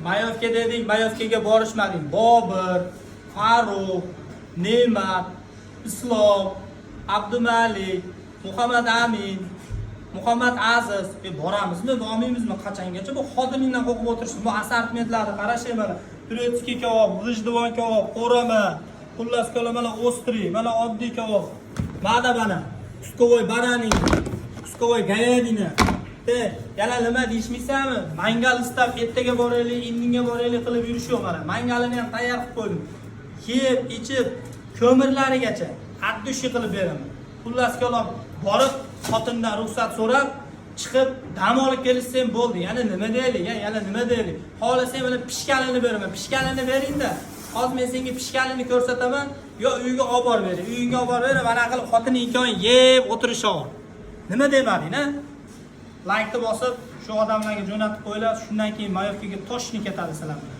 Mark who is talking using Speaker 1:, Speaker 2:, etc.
Speaker 1: Mayovka dedik, Mayovkaga borishmadik. Bobur, Farruh, Ne'mat, Islom, Abdumalik, Muhammad Amin, Muhammad Aziz boramizmi, bormaymizmi qachongacha bu xodimingdan qo'rqib o'tirishsiz. Bu assortimentlarni qarashing mana. Turetskiy kabob, g'ijduvon kabob, qo'rama, xullas kalam mana ostri, mana oddiy kabob. Mana mana kuskovoy baraning, kuskovoy говядина. Yana nima deyishmaysanmi? Mangal istab ertaga boraylik, indinga boraylik qilib yurish yo'q mana. Mangalini ham tayyor qilib qo'ydim. Yeb, ichib, ko'mirlarigacha addushi qilib beraman. Xullas kalam borib xotindan ruxsat so'rab chiqib dam olib kelishsam bo'ldi. Yana nima deylik? Yana nima deylik? Xohlasang mana pishkanini beraman. Pishkanini bering-da. Hozir men senga pishkanini ko'rsataman, yo uyga olib borib bering. Uyingga olib borib ber, mana qilib xotining ikkoving yeb o'tirishov. Nima demading-a? Like bosib, shu odamlarga jo'natib qo'ylar, shundan keyin Mayovkaga toshni ketadi sizlar bilan.